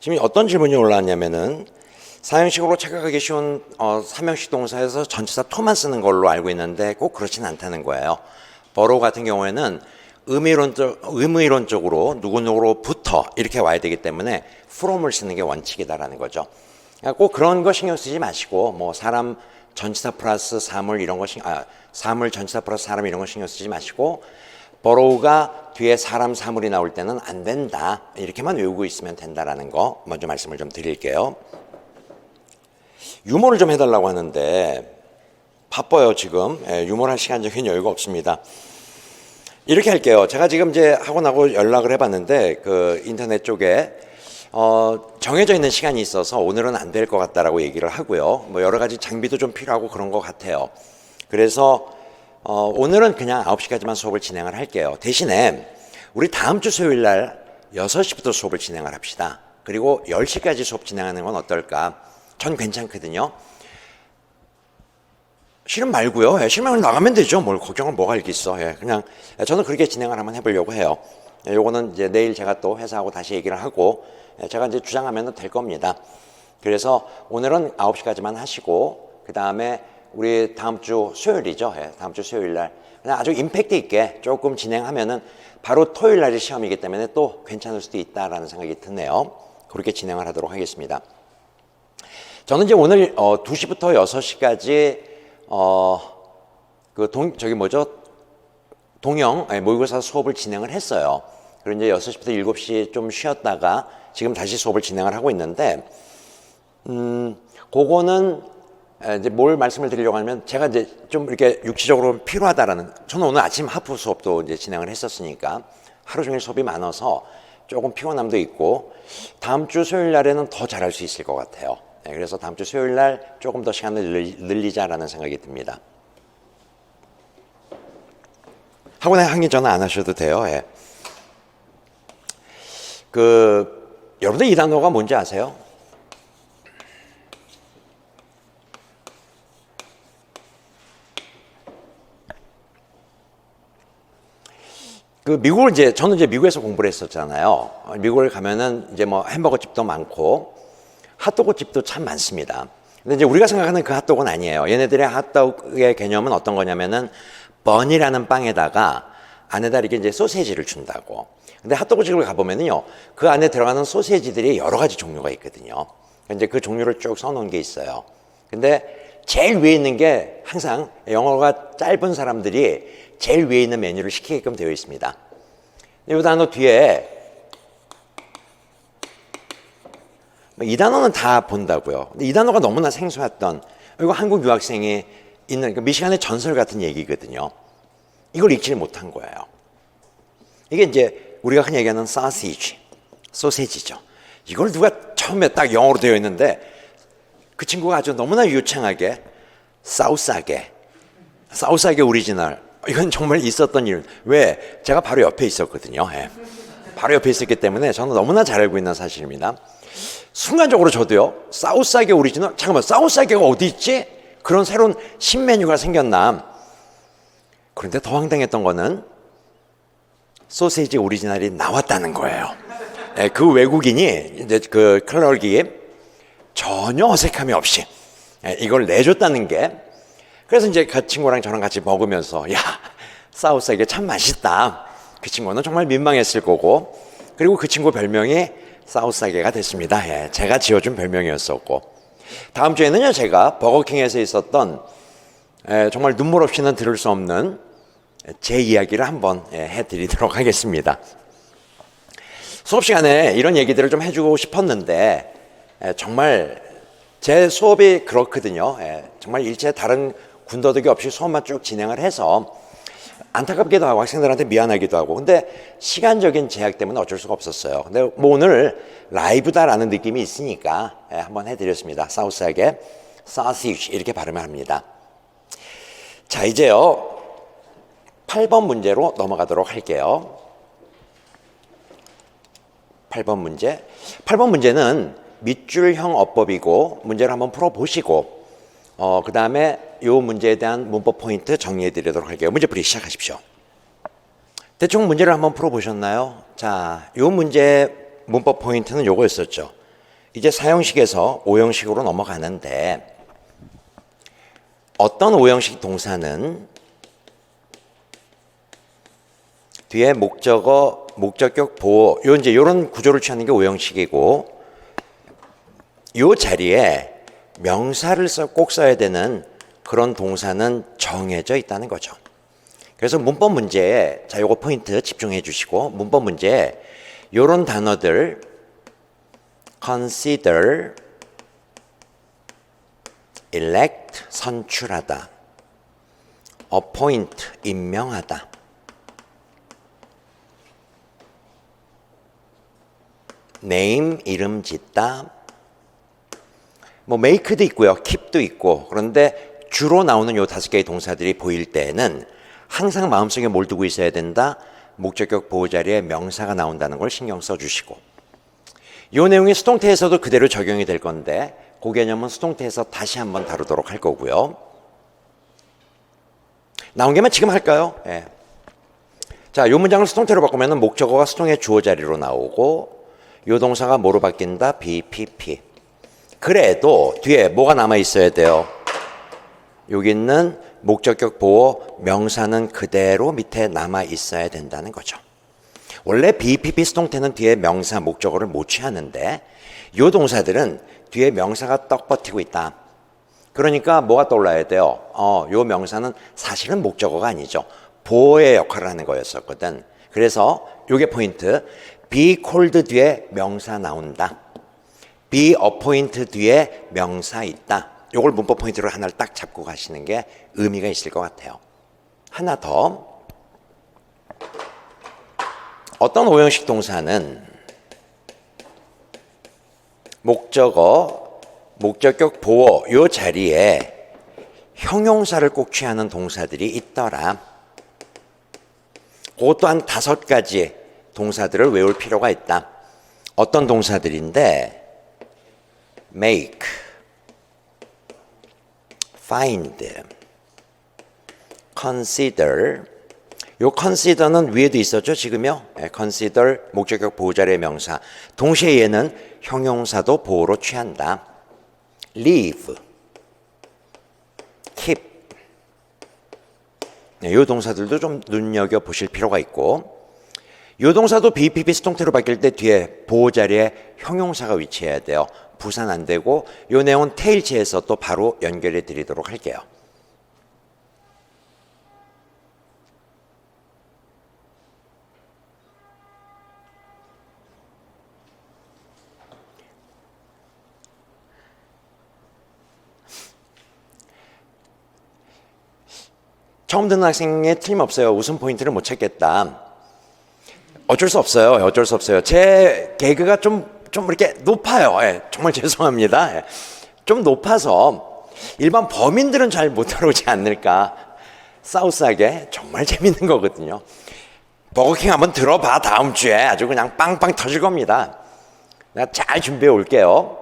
지금 어떤 질문이 올라왔냐면은 사형식으로 착각하기 쉬운 삼형식 동사에서 전치사 to만 쓰는 걸로 알고 있는데 꼭 그렇진 않다는 거예요. borrow 같은 경우에는 의무이론적으로 누구누구로부터 이렇게 와야 되기 때문에 from을 쓰는 게 원칙이다라는 거죠. 그러니까 꼭 그런 거 신경 쓰지 마시고 뭐 사람 전치사 플러스 사물 이런 거 사물 전치사 플러스 사람 이런 거 신경 쓰지 마시고 borrow가 뒤에 사람 사물이 나올 때는 안 된다 이렇게만 외우고 있으면 된다라는 거 먼저 말씀을 좀 드릴게요. 유머를 좀 해달라고 하는데 바빠요 지금. 유머를 할 시간적인 여유가 없습니다. 이렇게 할게요. 제가 지금 이제 학원하고 연락을 해봤는데 그 인터넷 쪽에 정해져 있는 시간이 있어서 오늘은 안 될 것 같다라고 얘기를 하고요. 뭐 여러 가지 장비도 좀 필요하고 그런 것 같아요. 그래서 오늘은 그냥 9시까지만 수업을 진행을 할게요. 대신에 우리 다음 주 수요일 날 6시부터 수업을 진행을 합시다. 그리고 10시까지 수업 진행하는 건 어떨까? 전 괜찮거든요. 싫으면 말고요. 싫으면 나가면 되죠. 뭘 걱정을 뭐가 있겠어. 그냥 저는 그렇게 진행을 한번 해보려고 해요. 요거는 이제 내일 제가 또 회사하고 다시 얘기를 하고 제가 이제 주장하면 될 겁니다. 그래서 오늘은 9시까지만 하시고 그 다음에 우리 다음 주 수요일이죠. 다음 주 수요일 날 그냥 아주 임팩트 있게 조금 진행하면은 바로 토요일 날이 시험이기 때문에 또 괜찮을 수도 있다라는 생각이 드네요. 그렇게 진행을 하도록 하겠습니다. 저는 이제 오늘 2시부터 6시까지 동영 모의고사 수업을 진행을 했어요. 그리고 이제 6시부터 7시 좀 쉬었다가 지금 다시 수업을 진행을 하고 있는데 그거는 이제 뭘 말씀을 드리려고 하면 제가 이제 좀 이렇게 육체적으로 필요하다라는 저는 오늘 아침 하프 수업도 이제 진행을 했었으니까 하루 종일 수업이 많아서 조금 피곤함도 있고 다음 주 수요일 날에는 더 잘할 수 있을 것 같아요. 그래서 다음 주 수요일 날 조금 더 시간을 늘리자라는 생각이 듭니다. 학원에 항의 전화 안 하셔도 돼요. 여러분들 이 단어가 뭔지 아세요? 저는 이제 미국에서 공부를 했었잖아요. 미국을 가면은 이제 뭐 햄버거 집도 많고 핫도그 집도 참 많습니다. 근데 이제 우리가 생각하는 그 핫도그는 아니에요. 얘네들의 핫도그의 개념은 어떤 거냐면은 번이라는 빵에다가 안에다 이렇게 이제 소세지를 준다고. 근데 핫도그 집을 가보면은요, 그 안에 들어가는 소세지들이 여러 가지 종류가 있거든요. 이제 그 종류를 쭉 써놓은 게 있어요. 근데 제일 위에 있는 게 항상 영어가 짧은 사람들이 제일 위에 있는 메뉴를 시키게끔 되어 있습니다. 이 단어 뒤에 이 단어는 다 본다고요. 근데 이 단어가 너무나 생소했던 이거 한국 유학생이 있는 미시간의 전설 같은 얘기거든요. 이걸 읽지를 못한 거예요. 이게 이제 우리가 흔히 얘기하는 sausage, 소세지죠. 이걸 누가 처음에 딱 영어로 되어 있는데 그 친구가 아주 너무나 유창하게 사우싸게 오리지널 이건 정말 있었던 일. 왜? 제가 바로 옆에 있었거든요. 바로 옆에 있었기 때문에 저는 너무나 잘 알고 있는 사실입니다. 순간적으로 저도요. 사우싸게 오리지널? 잠깐만, 사우싸게가 어디 있지? 그런 새로운 신메뉴가 생겼나? 그런데 더 황당했던 거는 소세지 오리지널이 나왔다는 거예요. 그 외국인이 이제 그 클러기 전혀 어색함이 없이 이걸 내줬다는 게 그래서 이제 그 친구랑 저랑 같이 먹으면서 야, 사우싸게 참 맛있다. 그 친구는 정말 민망했을 거고 그리고 그 친구 별명이 사우싸게가 됐습니다. 제가 지어준 별명이었었고 다음 주에는요 제가 버거킹에서 있었던 정말 눈물 없이는 들을 수 없는 제 이야기를 한번 해드리도록 하겠습니다. 수업 시간에 이런 얘기들을 좀 해주고 싶었는데 정말 제 수업이 그렇거든요. 정말 일체 다른 군더더기 없이 수업만 쭉 진행을 해서 안타깝기도 하고 학생들한테 미안하기도 하고 근데 시간적인 제약 때문에 어쩔 수가 없었어요. 근데 뭐 오늘 라이브다라는 느낌이 있으니까 한번 해드렸습니다. 사우스하게 sausage 이렇게 발음을 합니다. 자 이제요 8번 문제로 넘어가도록 할게요. 8번 문제는 밑줄형 어법이고 문제를 한번 풀어보시고 그 다음에 이 문제에 대한 문법 포인트 정리해 드리도록 할게요. 문제풀이 시작하십시오. 대충 문제를 한번 풀어보셨나요? 자, 이 문제 문법 포인트는 요거였었죠. 이제 4형식에서 5형식으로 넘어가는데 어떤 5형식 동사는 뒤에 목적어, 목적격, 보어 이런 구조를 취하는 게 5형식이고 이 자리에 명사를 꼭 써야 되는 그런 동사는 정해져 있다는 거죠. 그래서 문법 문제에 자 요거 포인트 집중해 주시고 문법 문제에 이런 단어들 consider, elect, 선출하다, appoint, 임명하다, name, 이름 짓다, 뭐 make도 있고요, keep도 있고 그런데 주로 나오는 요 5개의 동사들이 보일 때는 항상 마음속에 뭘 두고 있어야 된다? 목적격 보호 자리에 명사가 나온다는 걸 신경 써주시고 이 내용이 수동태에서도 그대로 적용이 될 건데 그 개념은 수동태에서 다시 한번 다루도록 할 거고요. 나온 김에 지금 할까요? 예. 자, 이 문장을 수동태로 바꾸면 목적어가 수동의 주어 자리로 나오고 이 동사가 뭐로 바뀐다? BPP. 그래도 뒤에 뭐가 남아 있어야 돼요? 여기 있는 목적격 보호 명사는 그대로 밑에 남아 있어야 된다는 거죠. 원래 BPP 수동태는 뒤에 명사 목적어를 못 취하는데 이 동사들은 뒤에 명사가 떡 버티고 있다. 그러니까 뭐가 떠올라야 돼요? 이 명사는 사실은 목적어가 아니죠. 보호의 역할을 하는 거였었거든. 그래서 이게 포인트. be called 뒤에 명사 나온다. be appoint 뒤에 명사 있다. 이걸 문법 포인트로 하나를 딱 잡고 가시는 게 의미가 있을 것 같아요. 하나 더. 어떤 5형식 동사는 목적어, 목적격 보어 이 자리에 형용사를 꼭 취하는 동사들이 있더라. 그것도 한 5가지 동사들을 외울 필요가 있다. 어떤 동사들인데 make, find, consider. 요 consider는 위에도 있었죠, 지금요? 네, consider 목적격 보호 자리의 명사. 동시에 얘는 형용사도 보호로 취한다. leave, keep. 네, 요 동사들도 좀 눈여겨 보실 필요가 있고, 요 동사도 BPP 수동태로 바뀔 때 뒤에 보호 자리에 형용사가 위치해야 돼요. 부산 안 되고, 요 내용은 테일즈에서 또 바로 연결해 드리도록 할게요. 처음 듣는 학생에 틀림없어요. 웃음 포인트를 못 찾겠다. 어쩔 수 없어요. 어쩔 수 없어요. 제 개그가 좀 이렇게 높아요. 예, 정말 죄송합니다. 예, 좀 높아서 일반 범인들은 잘 못 따라오지 않을까. 싸우싸게 정말 재밌는 거거든요. 버거킹 한번 들어봐. 다음 주에 아주 그냥 빵빵 터질 겁니다. 내가 잘 준비해 올게요.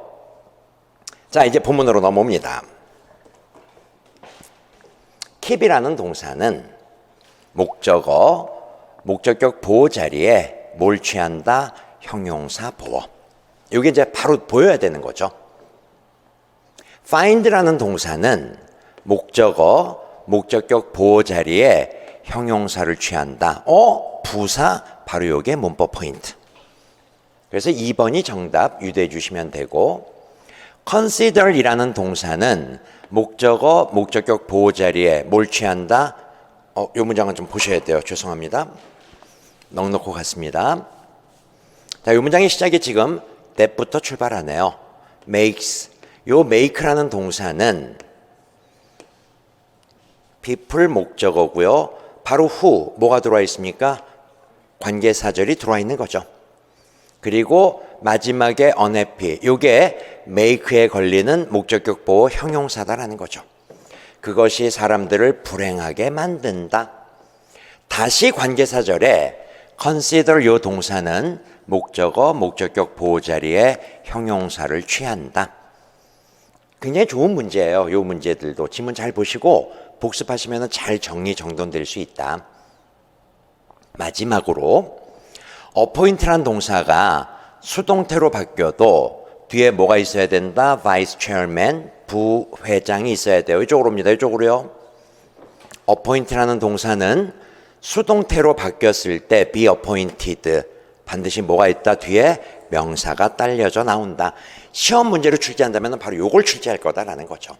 자, 이제 본문으로 넘어옵니다. keep이라는 동사는 목적어, 목적격 보호 자리에 뭘 취한다? 형용사 보호. 이게 이제 바로 보여야 되는 거죠. find라는 동사는 목적어, 목적격 보호 자리에 형용사를 취한다. 부사, 바로 이게 문법 포인트. 그래서 2번이 정답 유도해 주시면 되고, consider이라는 동사는 목적어, 목적격 보호 자리에 뭘 취한다? 이 문장은 좀 보셔야 돼요. 죄송합니다. 넉넉고 같습니다. 자, 이 문장의 시작이 지금 that부터 출발하네요. makes. 요 make라는 동사는 people 목적어고요. 바로 후 뭐가 들어와 있습니까? 관계사절이 들어와 있는 거죠. 그리고 마지막에 unhappy. 요게 make에 걸리는 목적격 보호 형용사다라는 거죠. 그것이 사람들을 불행하게 만든다. 다시 관계사절에 consider 요 동사는 목적어, 목적격 보호 자리에 형용사를 취한다. 굉장히 좋은 문제예요. 요 문제들도 지문 잘 보시고 복습하시면 잘 정리정돈될 수 있다. 마지막으로 appoint라는 동사가 수동태로 바뀌어도 뒤에 뭐가 있어야 된다? vice chairman, 부회장이 있어야 돼요. 이쪽으로 옵니다. 이쪽으로요. appoint라는 동사는 수동태로 바뀌었을 때 be appointed 반드시 뭐가 있다? 뒤에 명사가 딸려져 나온다. 시험 문제로 출제한다면 바로 요걸 출제할 거다라는 거죠.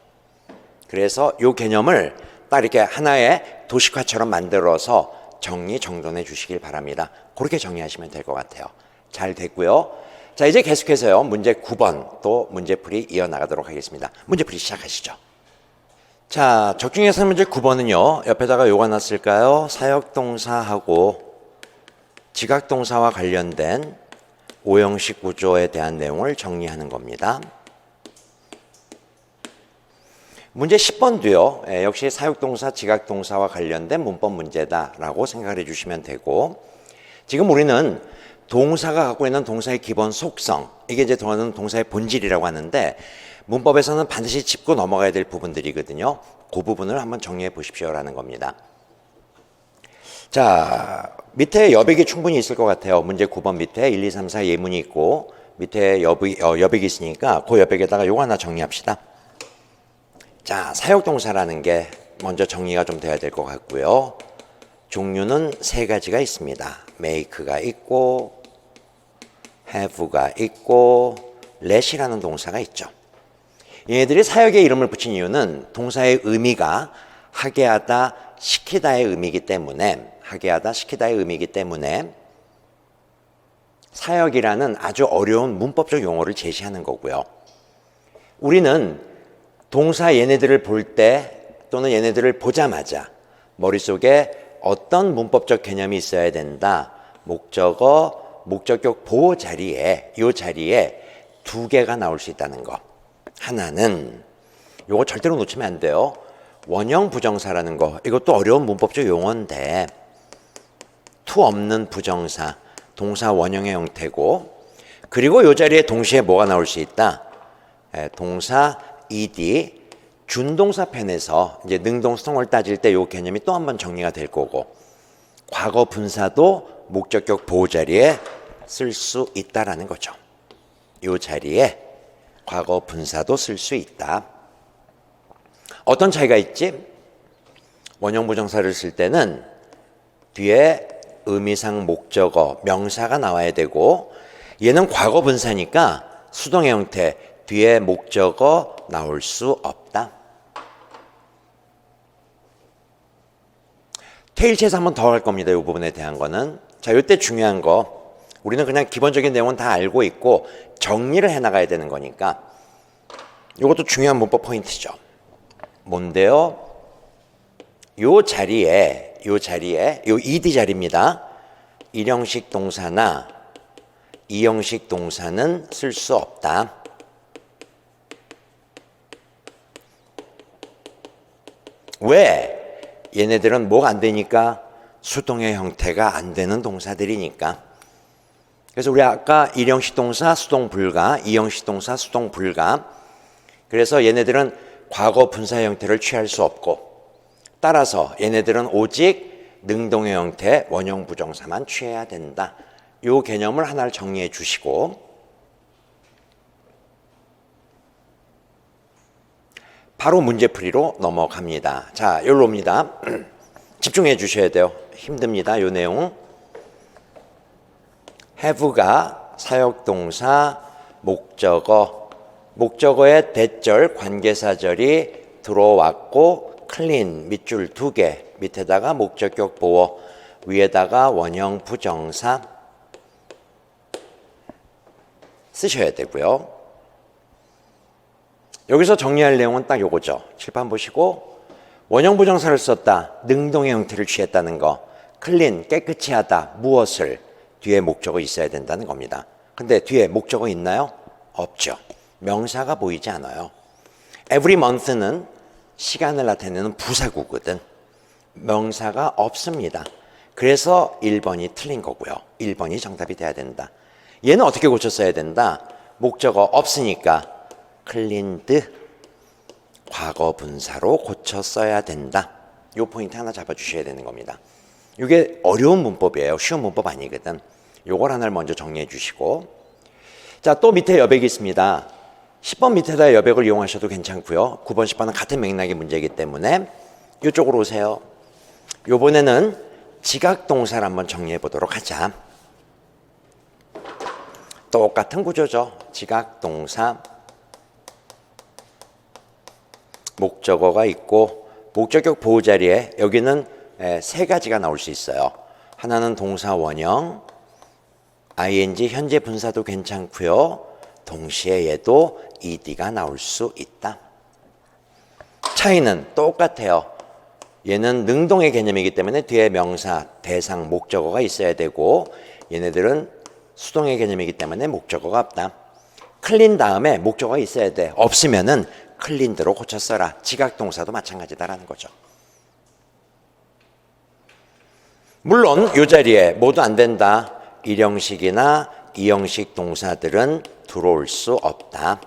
그래서 요 개념을 딱 이렇게 하나의 도식화처럼 만들어서 정리정돈해 주시길 바랍니다. 그렇게 정리하시면 될 것 같아요. 잘 됐고요. 자, 이제 계속해서요. 문제 9번 또 문제풀이 이어나가도록 하겠습니다. 문제풀이 시작하시죠. 자, 적중예산 문제 9번은요. 옆에다가 요가 놨을까요? 사역동사하고 지각동사와 관련된 오형식 구조에 대한 내용을 정리하는 겁니다. 문제 10번도요. 역시 사역동사, 지각동사와 관련된 문법 문제다라고 생각해 주시면 되고, 지금 우리는 동사가 갖고 있는 동사의 기본 속성, 이게 이제 동사의 본질이라고 하는데 문법에서는 반드시 짚고 넘어가야 될 부분들이거든요. 그 부분을 한번 정리해 보십시오라는 겁니다. 자, 밑에 여백이 충분히 있을 것 같아요. 문제 9번 밑에 1, 2, 3, 4 예문이 있고 밑에 여백이 있으니까 그 여백에다가 요거 하나 정리합시다. 자, 사역동사라는 게 먼저 정리가 좀 돼야 될 것 같고요. 종류는 세 가지가 있습니다. make가 있고 have가 있고 let이라는 동사가 있죠. 얘네들이 사역의 이름을 붙인 이유는 동사의 의미가 하게 하다, 시키다의 의미이기 때문에 사역이라는 아주 어려운 문법적 용어를 제시하는 거고요. 우리는 동사 얘네들을 볼 때 또는 얘네들을 보자마자 머릿속에 어떤 문법적 개념이 있어야 된다. 목적어, 목적격 보호 자리에 이 자리에 두 개가 나올 수 있다는 거. 하나는 요거 절대로 놓치면 안 돼요. 원형 부정사라는 거. 이것도 어려운 문법적 용어인데 to 없는 부정사, 동사 원형의 형태고 그리고 이 자리에 동시에 뭐가 나올 수 있다. 동사 ed 준동사 편에서 이제 능동수동을 따질 때 이 개념이 또 한 번 정리가 될 거고 과거 분사도 목적격 보호 자리에 쓸 수 있다라는 거죠. 이 자리에 과거 분사도 쓸 수 있다. 어떤 차이가 있지? 원형 부정사를 쓸 때는 뒤에 의미상 목적어, 명사가 나와야 되고 얘는 과거 분사니까 수동의 형태, 뒤에 목적어 나올 수 없다. 테일체에서 한 번 더 할 겁니다. 이 부분에 대한 거는. 자, 이때 중요한 거. 우리는 그냥 기본적인 내용은 다 알고 있고 정리를 해나가야 되는 거니까 이것도 중요한 문법 포인트죠. 뭔데요? 요 자리에 요 ed 자리입니다. 일형식 동사나 이형식 동사는 쓸 수 없다. 왜? 얘네들은 뭐가 안 되니까 수동의 형태가 안 되는 동사들이니까. 그래서 우리 아까 일형식 동사 수동 불가, 이형식 동사 수동 불가. 그래서 얘네들은 과거 분사 형태를 취할 수 없고 따라서 얘네들은 오직 능동의 형태, 원형 부정사만 취해야 된다. 이 개념을 하나를 정리해 주시고 바로 문제풀이로 넘어갑니다. 자, 여기로 옵니다. 집중해 주셔야 돼요. 힘듭니다. 이 내용. have가 사역동사, 목적어, 목적어의 대절, 관계사절이 들어왔고 clean 밑줄 2개, 밑에다가 목적격 보호, 위에다가 원형 부정사 쓰셔야 되고요. 여기서 정리할 내용은 딱 요거죠. 칠판 보시고 원형 부정사를 썼다. 능동의 형태를 취했다는 거. clean 깨끗이 하다. 무엇을? 뒤에 목적어 있어야 된다는 겁니다. 근데 뒤에 목적어 있나요? 없죠. 명사가 보이지 않아요. every month는 시간을 나타내는 부사구거든. 명사가 없습니다. 그래서 1번이 틀린 거고요. 1번이 정답이 돼야 된다. 얘는 어떻게 고쳤어야 된다? 목적어 없으니까 cleaned 과거 분사로 고쳐 써야 된다. 이 포인트 하나 잡아주셔야 되는 겁니다. 이게 어려운 문법이에요. 쉬운 문법 아니거든. 요걸 하나를 먼저 정리해 주시고 자, 또 밑에 여백이 있습니다. 10번 밑에다 여백을 이용하셔도 괜찮고요. 9번, 10번은 같은 맥락의 문제이기 때문에 이쪽으로 오세요. 이번에는 지각동사를 한번 정리해 보도록 하자. 똑같은 구조죠. 지각동사, 목적어가 있고 목적격 보호 자리에 여기는 세 가지가 나올 수 있어요. 하나는 동사 원형, ing 현재 분사도 괜찮고요. 동시에 얘도 ed가 나올 수 있다. 차이는 똑같아요. 얘는 능동의 개념이기 때문에 뒤에 명사, 대상, 목적어가 있어야 되고 얘네들은 수동의 개념이기 때문에 목적어가 없다. 클린 다음에 목적어가 있어야 돼. 없으면은 클린드로 고쳐 써라. 지각동사도 마찬가지다라는 거죠. 물론 이 자리에 모두 안 된다. 일형식이나 이형식 동사들은 들어올 수 없다.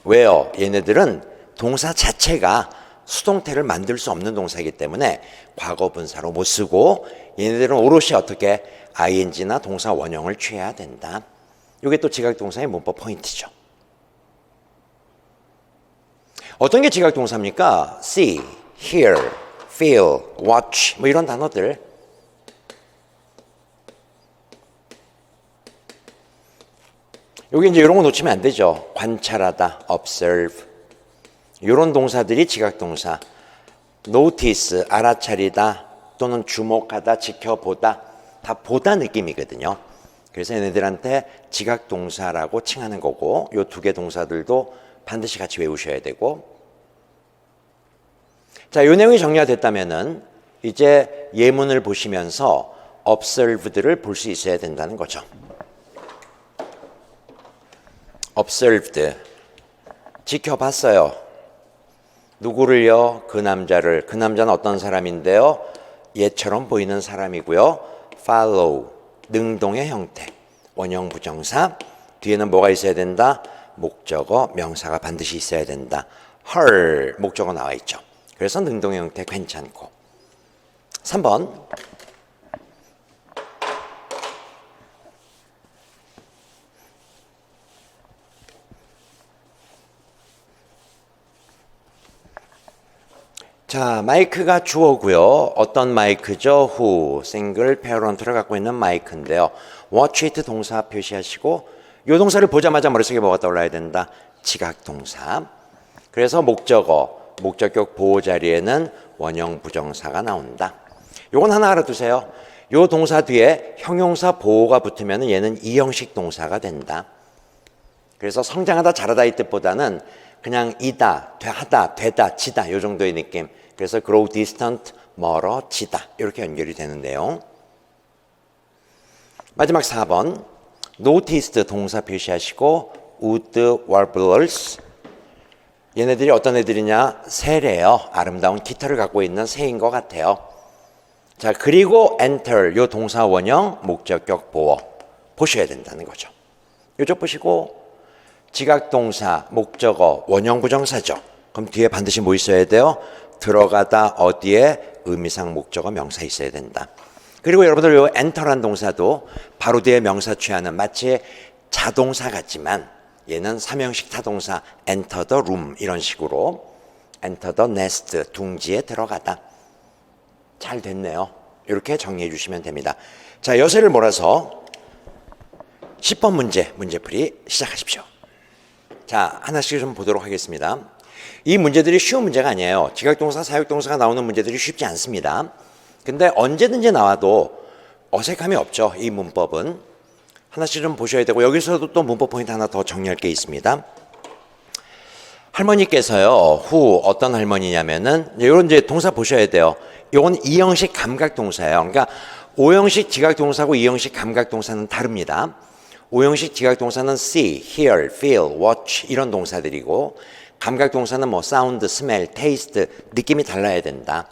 왜요? 얘네들은 동사 자체가 수동태를 만들 수 없는 동사이기 때문에 과거 분사로 못 쓰고 얘네들은 오롯이 어떻게 ing나 동사 원형을 취해야 된다. 이게 또 지각동사의 문법 포인트죠. 어떤 게 지각동사입니까? see, hear, feel, watch 뭐 이런 단어들. 여기 이제 이런 거 놓치면 안 되죠. 관찰하다, observe. 이런 동사들이 지각동사. notice, 알아차리다 또는 주목하다, 지켜보다 다 보다 느낌이거든요. 그래서 얘네들한테 지각동사라고 칭하는 거고 이 두 개 동사들도 반드시 같이 외우셔야 되고 자, 이 내용이 정리가 됐다면은 이제 예문을 보시면서 observed를 볼 수 있어야 된다는 거죠. observed, 지켜봤어요. 누구를요? 그 남자를. 그 남자는 어떤 사람인데요? 얘처럼 보이는 사람이고요. follow, 능동의 형태. 원형 부정사. 뒤에는 뭐가 있어야 된다? 목적어, 명사가 반드시 있어야 된다. her, 목적어 나와 있죠. 그래서 능동의 형태 괜찮고. 3번. 자, 마이크가 주어고요. 어떤 마이크죠? who, 싱글 페어런트를 갖고 있는 마이크인데요. watch it 동사 표시하시고 이 동사를 보자마자 머릿속에 뭐가 떠올라야 된다? 지각동사. 그래서 목적어, 목적격 보호 자리에는 원형 부정사가 나온다. 요건 하나 알아두세요. 요 동사 뒤에 형용사 보호가 붙으면 얘는 이형식 동사가 된다. 그래서 성장하다, 자라다 이 뜻보다는 그냥 이다, 하다, 되다, 지다 요 정도의 느낌. 그래서 grow distant, 멀어지다 이렇게 연결이 되는 내용. 마지막 4번. noticed 동사 표시하시고 wood warblers. 얘네들이 어떤 애들이냐? 새래요. 아름다운 깃털을 갖고 있는 새인 것 같아요. 자, 그리고 enter 요 동사 원형 목적격 보호 보셔야 된다는 거죠. 요쪽 보시고 지각동사 목적어 원형 부정사죠. 그럼 뒤에 반드시 뭐 있어야 돼요? 들어가다 어디에 의미상 목적어 명사 있어야 된다. 그리고 여러분들 요 enter란 동사도 바로 뒤에 명사 취하는 마치 자동사 같지만 얘는 삼형식 타동사 enter the room 이런 식으로 enter the nest 둥지에 들어가다. 잘 됐네요. 이렇게 정리해 주시면 됩니다. 자, 여세를 몰아서 10번 문제풀이 시작하십시오. 자, 하나씩 좀 보도록 하겠습니다. 이 문제들이 쉬운 문제가 아니에요. 지각동사, 사역동사가 나오는 문제들이 쉽지 않습니다. 근데 언제든지 나와도 어색함이 없죠. 이 문법은. 하나씩 좀 보셔야 되고 여기서도 또 문법 포인트 하나 더 정리할 게 있습니다. 할머니께서요. 후 어떤 할머니냐면은 이런 이제 동사 보셔야 돼요. 이건 이형식 감각동사예요. 그러니까 오형식 지각동사고 이형식 감각동사는 다릅니다. 오형식 지각동사는 see, hear, feel, watch 이런 동사들이고 감각동사는 뭐 sound, smell, taste 느낌이 달라야 된다.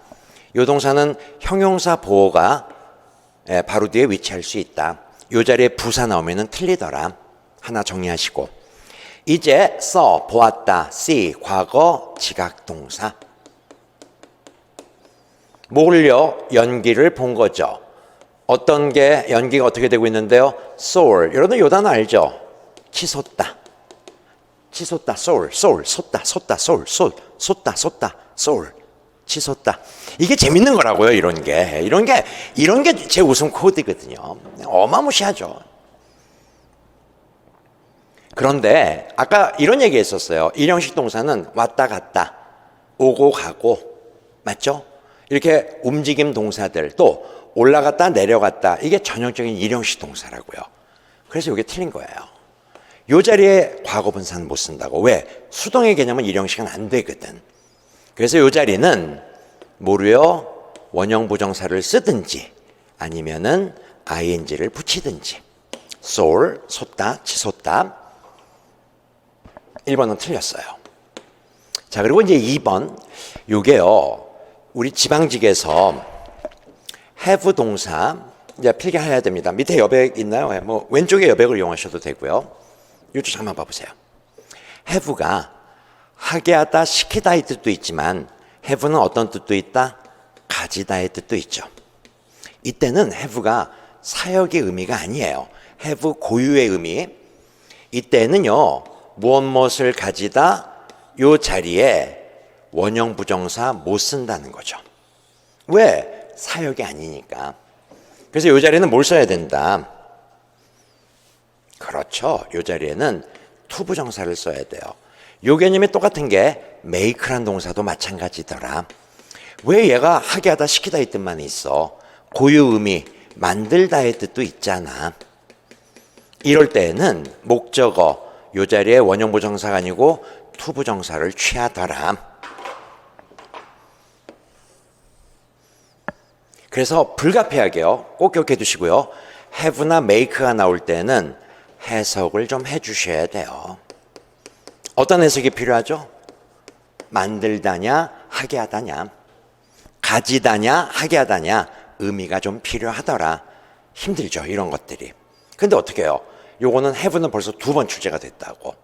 이 동사는 형용사 보호가 바로 뒤에 위치할 수 있다. 이 자리에 부사 나오면은 틀리더라. 하나 정리하시고 이제 써 보았다. see 과거 지각동사. 뭘요? 연기를 본 거죠. 어떤 게 연기가 어떻게 되고 있는데요? soar. 여러분 요 단어 알죠? 치솟다. 치솟다. soar. soar. 솟다. 솟다. soar. 솟다. 솟다. soar. 치솟다. 이게 재밌는 거라고요, 이런 게. 이런 게 제 웃음 코드거든요. 어마무시하죠. 그런데 아까 이런 얘기 했었어요. 일형식 동사는 왔다 갔다, 오고 가고, 맞죠? 이렇게 움직임 동사들, 또 올라갔다 내려갔다, 이게 전형적인 일형식 동사라고요. 그래서 이게 틀린 거예요. 이 자리에 과거분사는 못 쓴다고. 왜? 수동의 개념은 일형식은 안 되거든. 그래서 이 자리는 뭐로요? 원형 부정사를 쓰든지 아니면은 ing를 붙이든지. soar, 솟다, 치솟다. 1번은 틀렸어요. 자, 그리고 이제 2번. 요게요, 우리 지방직에서 have 동사, 이제 필기해야 됩니다. 밑에 여백 있나요? 뭐, 왼쪽에 여백을 이용하셔도 되고요. 요쪽 잠깐만 봐보세요. have가 하게 하다, 시키다의 뜻도 있지만, have는 어떤 뜻도 있다? 가지다의 뜻도 있죠. 이때는 have가 사역의 의미가 아니에요. have 고유의 의미. 이때는요, 무엇을 가지다, 요 자리에 원형 부정사 못 쓴다는 거죠. 왜? 사역이 아니니까. 그래서 요 자리에는 뭘 써야 된다? 그렇죠. 요 자리에는 to 부정사를 써야 돼요. 요 개념이 똑같은 게 make란 동사도 마찬가지더라. 왜 얘가 하게 하다, 시키다의 뜻만 있어? 고유 의미, 만들다의 뜻도 있잖아. 이럴 때에는 목적어, 요 자리에 원형 부정사가 아니고 to 부정사를 취하더라. 그래서 불가피하게요, 꼭 기억해 두시고요. have나 make가 나올 때는 해석을 좀 해주셔야 돼요. 어떤 해석이 필요하죠? 만들다냐, 하게 하다냐, 가지다냐, 하게 하다냐, 의미가 좀 필요하더라. 힘들죠, 이런 것들이. 근데 어떻게 해요? 요거는 have는 벌써 2번 출제가 됐다고.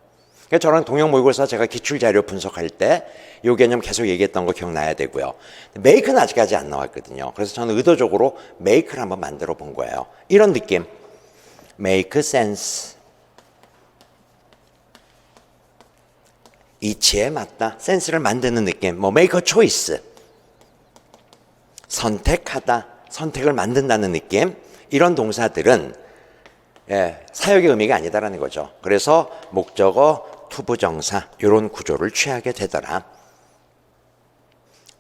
그러니까 저랑 동영 모의고사 제가 기출자료 분석할 때 요 개념 계속 얘기했던 거 기억나야 되고요. make는 아직까지 안 나왔거든요. 그래서 저는 의도적으로 make를 한번 만들어 본 거예요. 이런 느낌. make sense. 이치에 맞다. 센스를 만드는 느낌. 뭐 make a choice. 선택하다. 선택을 만든다는 느낌. 이런 동사들은 사역의 의미가 아니다라는 거죠. 그래서 목적어, 투부정사 이런 구조를 취하게 되더라.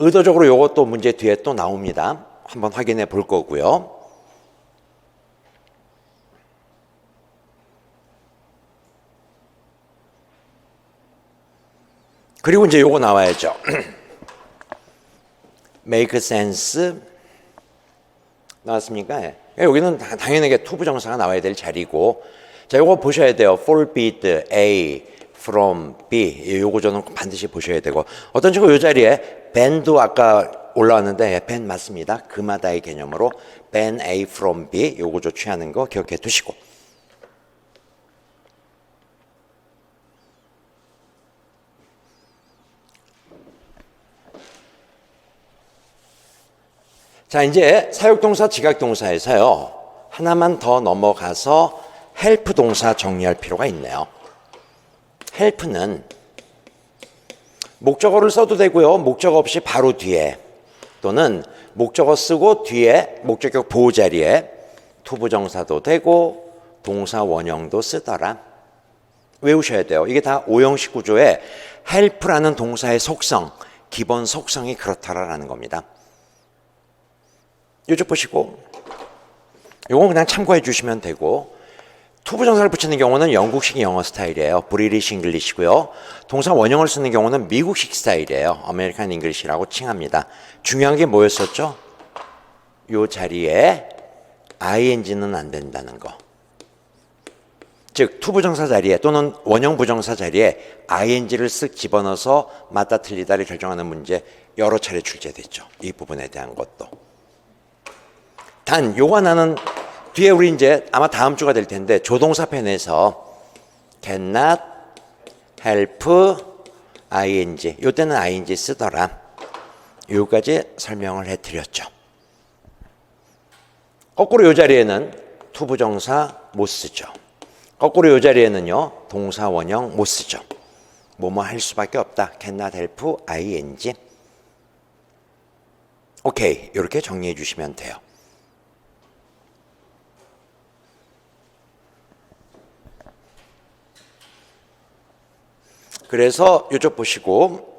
의도적으로 이것도 문제 뒤에 또 나옵니다. 한번 확인해 볼 거고요. 그리고 이제 요거 나와야죠. make sense 나왔습니까? 예. 여기는 당연하게 투부정사가 나와야 될 자리고, 자, 요거 보셔야 돼요. forbid A from B. 요거 저는 반드시 보셔야 되고, 어떤 식으로 요 자리에 ban도 아까 올라왔는데 ban 맞습니다. 그마다의 개념으로 ban A from B 요 구조 취하는 거 기억해 두시고, 자, 이제 사역동사, 지각동사에서요, 하나만 더 넘어가서 help 동사 정리할 필요가 있네요. help는 목적어를 써도 되고요, 목적어 없이 바로 뒤에, 또는 목적어 쓰고 뒤에 목적격 보호 자리에 투부정사도 되고 동사 원형도 쓰더라. 외우셔야 돼요. 이게 다 오형식 구조의 help라는 동사의 속성, 기본 속성이 그렇다라는 겁니다. 요쪽 보시고, 요건 그냥 참고해 주시면 되고, 투부정사를 붙이는 경우는 영국식 영어 스타일이에요. 브리티시 잉글리시고요. 동사 원형을 쓰는 경우는 미국식 스타일이에요. 아메리칸 잉글리시라고 칭합니다. 중요한 게 뭐였었죠? 요 자리에 ing는 안 된다는 거. 즉 투부정사 자리에 또는 원형 부정사 자리에 ing를 쓱 집어넣어서 맞다 틀리다를 결정하는 문제 여러 차례 출제됐죠. 이 부분에 대한 것도. 단 요거 하나는 뒤에 우리 이제 아마 다음 주가 될 텐데 조동사 편에서 cannot help ing 요때는 ing 쓰더라. 요까지 설명을 해드렸죠. 거꾸로 이 자리에는 투부정사 못 쓰죠. 거꾸로 이 자리에는요, 동사 원형 못 쓰죠. 뭐뭐 할 수밖에 없다. cannot help ing. 오케이, 이렇게 정리해 주시면 돼요. 그래서 이쪽 보시고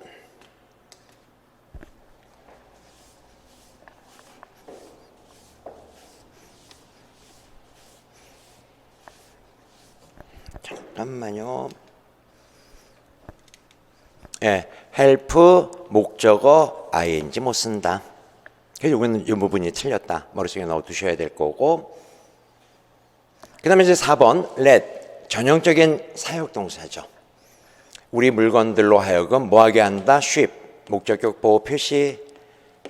잠깐만요. 예, help 목적어 ing 못 쓴다. 그래서 이거는 이 부분이 틀렸다. 머릿속에 넣어 두셔야 될 거고. 그 다음에 이제 4번 let 전형적인 사역동사죠. 우리 물건들로 하여금 뭐하게 한다? ship 목적격 보호 표시.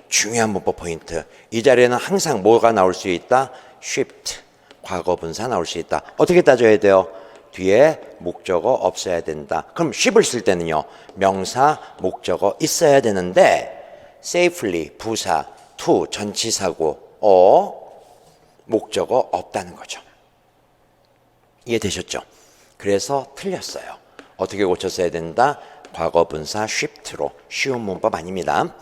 중요한 문법 포인트. 이 자리에는 항상 뭐가 나올 수 있다? shipped 과거분사 나올 수 있다. 어떻게 따져야 돼요? 뒤에 목적어 없어야 된다. 그럼 ship을 쓸 때는요, 명사 목적어 있어야 되는데 safely 부사, to 전치사고, 목적어 없다는 거죠. 이해되셨죠? 그래서 틀렸어요. 어떻게 고쳤어야 된다? 과거분사 shipped로. 쉬운 문법 아닙니다.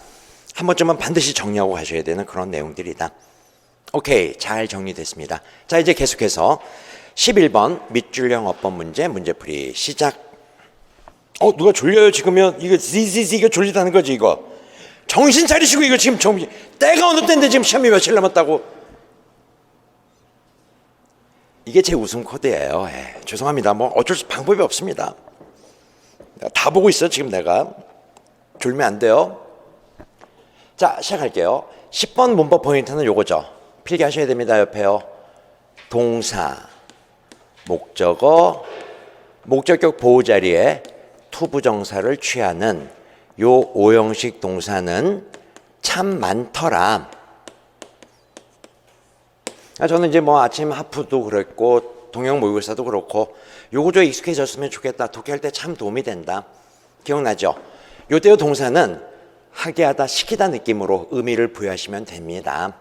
한 번쯤은 반드시 정리하고 가셔야 되는 그런 내용들이다. 오케이, 잘 정리됐습니다. 자, 이제 계속해서 11번 밑줄형 어법 문제풀이 시작. 누가 졸려요 지금요? 이거 이거 졸리다는 거지 이거. 정신 차리시고 이거 지금 때가 어느 때인데 지금 시험이 며칠 남았다고. 이게 제 웃음 코드예요. 죄송합니다. 뭐 어쩔 수 방법이 없습니다. 다 보고 있어 지금 내가. 졸면 안 돼요. 자, 시작할게요. 10번 문법 포인트는 요거죠. 필기하셔야 됩니다. 옆에요. 동사, 목적어, 목적격 보호 자리에 투부정사를 취하는 요 5형식 동사는 참 많더라. 저는 이제 뭐 아침 하프도 그랬고 동영 모의고사도 그렇고 요거저거 익숙해졌으면 좋겠다. 독해할 때 참 도움이 된다. 기억나죠? 요때요 동사는 하게 하다, 시키다 느낌으로 의미를 부여하시면 됩니다.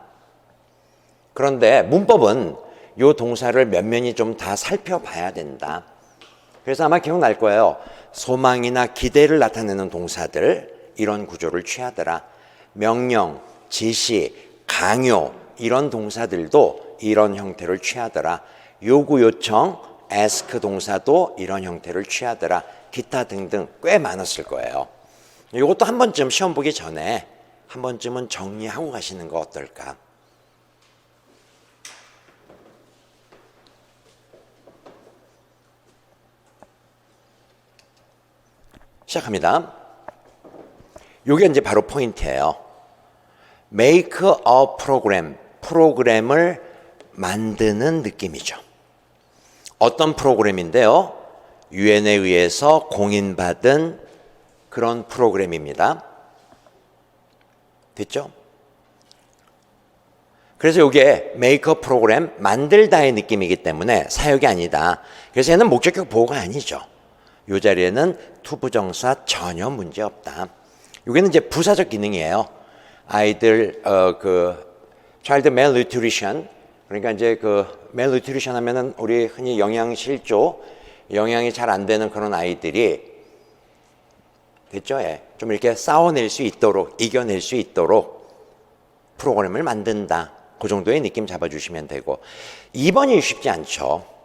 그런데 문법은 요 동사를 면면히 좀 다 살펴봐야 된다. 그래서 아마 기억날 거예요. 소망이나 기대를 나타내는 동사들 이런 구조를 취하더라. 명령, 지시, 강요 이런 동사들도 이런 형태를 취하더라. 요구, 요청, ask 동사도 이런 형태를 취하더라. 기타 등등 꽤 많았을 거예요. 이것도 한 번쯤 시험 보기 전에 한 번쯤은 정리하고 가시는 거 어떨까? 시작합니다. 이게 이제 바로 포인트예요. make a program, 프로그램을 만드는 느낌이죠. 어떤 프로그램인데요? 유엔에 의해서 공인받은 그런 프로그램입니다. 됐죠? 그래서 이게 make a program, 만들다의 느낌이기 때문에 사역이 아니다. 그래서 얘는 목적격 보호가 아니죠. 이 자리에는 투부정사 전혀 문제 없다. 여기는 이제 부사적 기능이에요. 아이들 child malnutrition, 그러니까 이제 malnutrition 하면은 우리 흔히 영양실조, 영양이 잘 안 되는 그런 아이들이 됐죠? 좀 이렇게 싸워낼 수 있도록, 이겨낼 수 있도록 프로그램을 만든다. 그 정도의 느낌 잡아주시면 되고. 2번이 쉽지 않죠.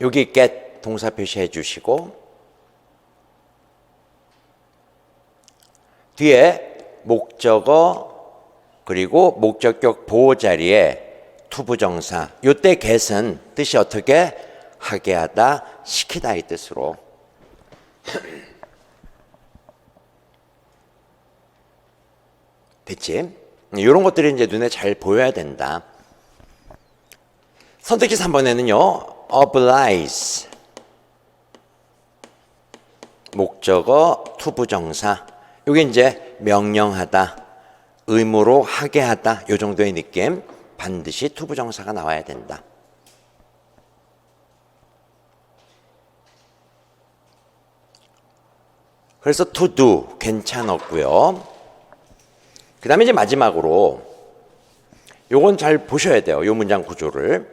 여기 get 동사 표시해 주시고 뒤에 목적어 그리고 목적격 보호 자리에 투부정사. 요때 get은 뜻이 어떻게? 하게 하다, 시키다 이 뜻으로. 됐지? 이런 것들이 이제 눈에 잘 보여야 된다. 선택지 3번에는요. oblige 목적어 투부정사. 이게 이제 명령하다, 의무로 하게 하다 이 정도의 느낌. 반드시 투부정사가 나와야 된다. 그래서 to do 괜찮았고요. 그 다음에 이제 마지막으로 요건 잘 보셔야 돼요. 요 문장 구조를.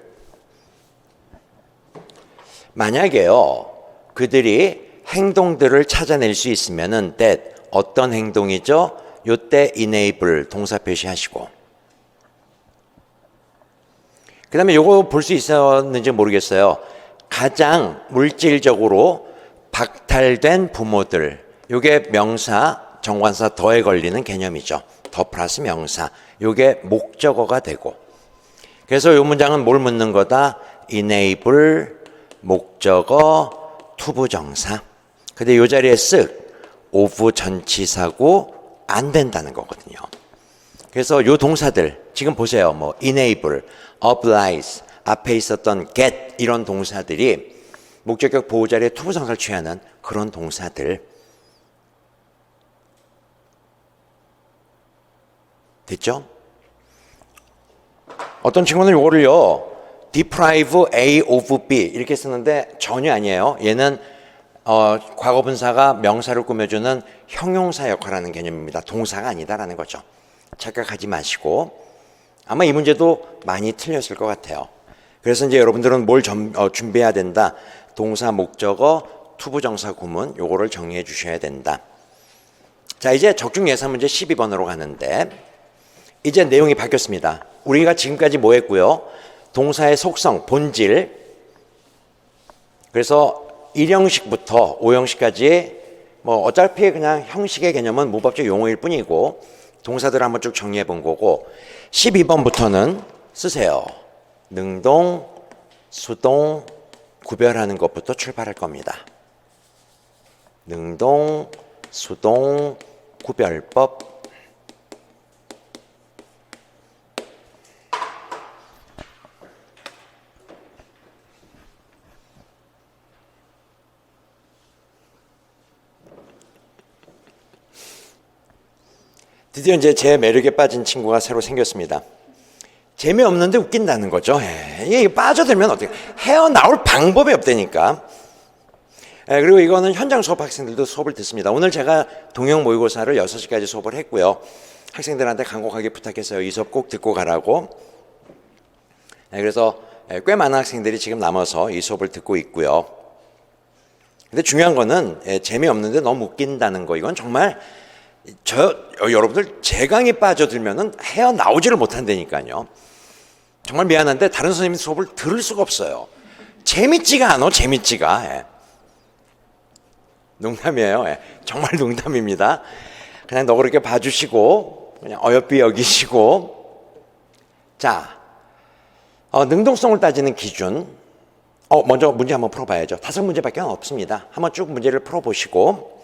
만약에요, 그들이 행동들을 찾아낼 수 있으면은 that 어떤 행동이죠? 요때 enable 동사 표시하시고, 그 다음에 요거 볼 수 있었는지 모르겠어요. 가장 물질적으로 박탈된 부모들, 요게 명사, 정관사 더에 걸리는 개념이죠. 더 플러스 명사, 요게 목적어가 되고, 그래서 요 문장은 뭘 묻는 거다? enable 목적어 투부정사. 근데 요 자리에 쓱 of 전치사고 안 된다는 거거든요. 그래서 요 동사들 지금 보세요. 뭐 enable, oblige, 앞에 있었던 get 이런 동사들이 목적격 보호 자리에 투부정사를 취하는 그런 동사들. 됐죠? 어떤 친구는 요거를요 deprive A of B 이렇게 쓰는데 전혀 아니에요. 얘는 과거분사가 명사를 꾸며주는 형용사 역할하는 개념입니다. 동사가 아니다라는 거죠. 착각하지 마시고, 아마 이 문제도 많이 틀렸을 것 같아요. 그래서 이제 여러분들은 뭘 준비해야 된다? 동사, 목적어, 투부정사, 구문 요거를 정리해 주셔야 된다. 자, 이제 적중 예상 문제 12번으로 가는데 이제 내용이 바뀌었습니다. 우리가 지금까지 뭐 했고요? 동사의 속성, 본질, 그래서 1형식부터 5형식까지 뭐 어차피 그냥 형식의 개념은 문법적 용어일 뿐이고 동사들을 한번 쭉 정리해 본 거고, 12번부터는 쓰세요. 능동, 수동 구별하는 것부터 출발할 겁니다. 능동, 수동 구별법. 드디어 이제 제 매력에 빠진 친구가 새로 생겼습니다. 재미없는데 웃긴다는 거죠. 이게 빠져들면 어떻게 헤어나올 방법이 없다니까. 그리고 이거는 현장 수업 학생들도 수업을 듣습니다. 오늘 제가 동영 모의고사를 6시까지 수업을 했고요. 학생들한테 간곡하게 부탁했어요. 이 수업 꼭 듣고 가라고. 그래서 꽤 많은 학생들이 지금 남아서 이 수업을 듣고 있고요. 근데 중요한 거는 재미없는데 너무 웃긴다는 거. 이건 정말 여러분들 제 강의 빠져들면은 헤어나오지를 못한다니까요. 정말 미안한데 다른 선생님 수업을 들을 수가 없어요. 재밌지가 않아. 재밌지가. 농담이에요. 정말 농담입니다. 그냥 너그럽게 봐주시고 그냥 어여삐 여기시고. 자, 능동성을 따지는 기준. 먼저 문제 한번 풀어봐야죠. 5문제밖에 없습니다. 한번 쭉 문제를 풀어보시고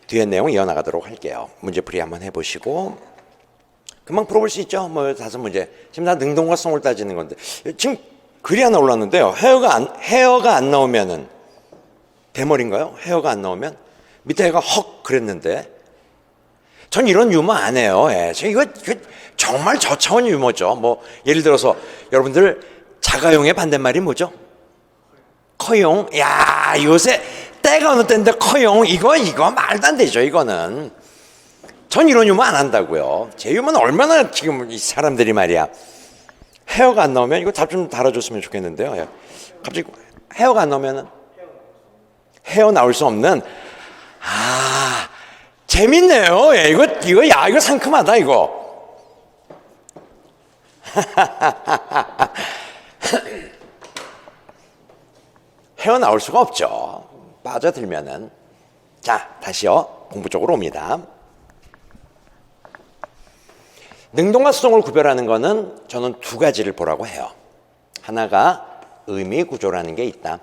뒤에 내용 이어나가도록 할게요. 문제풀이 한번 해보시고 금방 풀어볼 수 있죠. 뭐 5문제. 지금 다 능동과 성을 따지는 건데 지금 글이 하나 올랐는데요. 헤어가 안 나오면은 대머리인가요? 헤어가 안 나오면 밑에 해가 헉 그랬는데 전 이런 유머 안 해요. 이거 정말 저차원 유머죠. 뭐 예를 들어서 여러분들 자가용의 반대말이 뭐죠? 커용. 야, 요새 때가 어느 때인데 커용. 이거 말도 안 되죠. 이거는 전 이런 유머 안 한다고요. 제 유머는 얼마나 지금 이 사람들이 말이야. 헤어가 안 나오면 이거 답 좀 달아줬으면 좋겠는데요. 갑자기 헤어가 안 나오면은 헤어 나올 수 없는. 재밌네요. 이거 상큼하다 이거. 헤어 나올 수가 없죠. 빠져들면은. 자, 다시요. 공부 쪽으로 옵니다. 능동과 수동을 구별하는 거는 저는 2가지를 보라고 해요. 하나가 의미 구조라는 게 있다.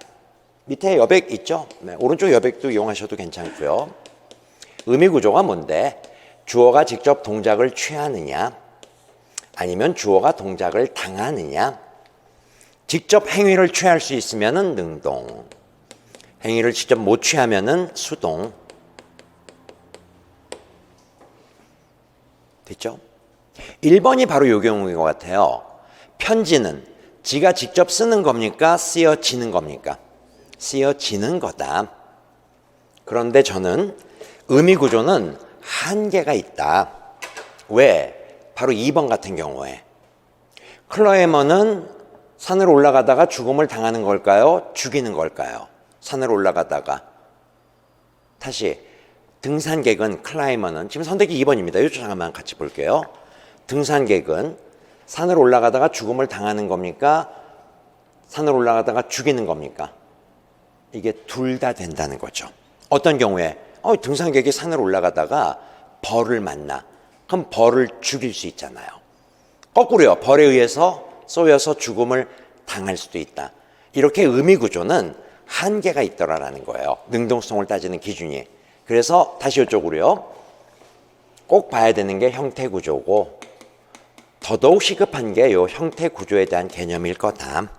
밑에 여백 있죠? 네, 오른쪽 여백도 이용하셔도 괜찮고요. 의미 구조가 뭔데? 주어가 직접 동작을 취하느냐 아니면 주어가 동작을 당하느냐. 직접 행위를 취할 수 있으면은 능동, 행위를 직접 못 취하면은 수동. 됐죠? 1번이 바로 요 경우인 것 같아요. 편지는 지가 직접 쓰는 겁니까? 쓰여지는 겁니까? 쓰여지는 거다. 그런데 저는 의미 구조는 한계가 있다. 왜? 바로 2번 같은 경우에 클라이머는 산을 올라가다가 죽음을 당하는 걸까요? 죽이는 걸까요? 산을 올라가다가. 다시 등산객은 클라이머는 지금 선택이 2번입니다. 이쪽 잠깐만 같이 볼게요. 등산객은 산을 올라가다가 죽음을 당하는 겁니까? 산을 올라가다가 죽이는 겁니까? 이게 둘 다 된다는 거죠. 어떤 경우에 등산객이 산을 올라가다가 벌을 만나. 그럼 벌을 죽일 수 있잖아요. 거꾸로요. 벌에 의해서 쏘여서 죽음을 당할 수도 있다. 이렇게 의미 구조는 한계가 있더라라는 거예요. 능동성을 따지는 기준이. 그래서 다시 이쪽으로요. 꼭 봐야 되는 게 형태 구조고 더더욱 시급한 게 이 형태 구조에 대한 개념일 거다.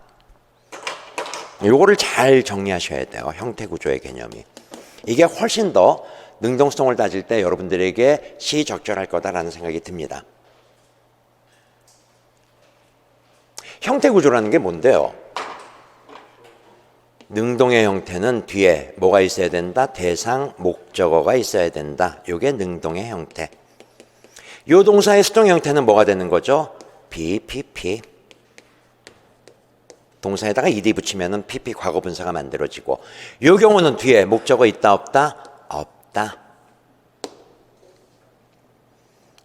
요거를 잘 정리하셔야 돼요. 형태 구조의 개념이. 이게 훨씬 더 능동성을 따질 때 여러분들에게 시적절할 거다라는 생각이 듭니다. 형태 구조라는 게 뭔데요? 능동의 형태는 뒤에 뭐가 있어야 된다? 대상, 목적어가 있어야 된다. 이게 능동의 형태. 이 동사의 수동 형태는 뭐가 되는 거죠? be, pp. 동사에다가 ed 붙이면 pp 과거분사가 만들어지고 이 경우는 뒤에 목적어 있다 없다? 없다.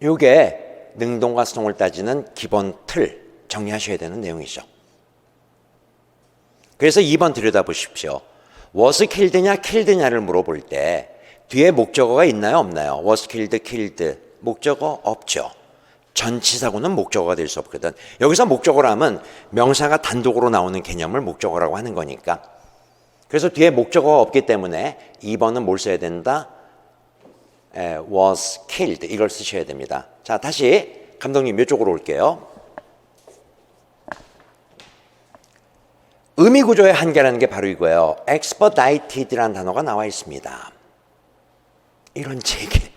이게 능동과 수동을 따지는 기본 틀 정리하셔야 되는 내용이죠. 그래서 2번 들여다보십시오. was killed냐 killed냐를 물어볼 때 뒤에 목적어가 있나요 없나요? was killed, killed. 목적어 없죠. 전치사고는 목적어가 될 수 없거든. 여기서 목적어라면 명사가 단독으로 나오는 개념을 목적어라고 하는 거니까. 그래서 뒤에 목적어가 없기 때문에 2번은 뭘 써야 된다? was killed 이걸 쓰셔야 됩니다. 자, 다시 감독님 이쪽으로 올게요. 의미 구조의 한계라는 게 바로 이거예요. expedited라는 단어가 나와 있습니다. 이런 제게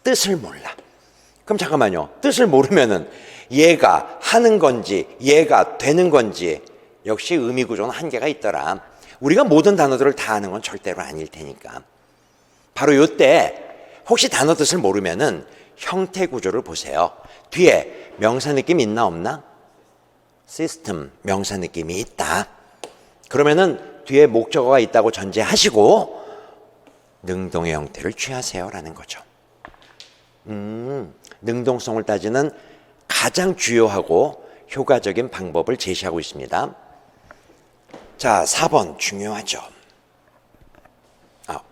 뜻을 몰라. 그럼 잠깐만요. 뜻을 모르면은 얘가 하는 건지 얘가 되는 건지 역시 의미 구조는 한계가 있더라. 우리가 모든 단어들을 다 아는 건 절대로 아닐 테니까. 바로 이때 혹시 단어 뜻을 모르면은 형태 구조를 보세요. 뒤에 명사 느낌 있나 없나? 시스템 명사 느낌이 있다. 그러면은 뒤에 목적어가 있다고 전제하시고 능동의 형태를 취하세요라는 거죠. 능동성을 따지는 가장 주요하고 효과적인 방법을 제시하고 있습니다. 자, 4번 중요하죠.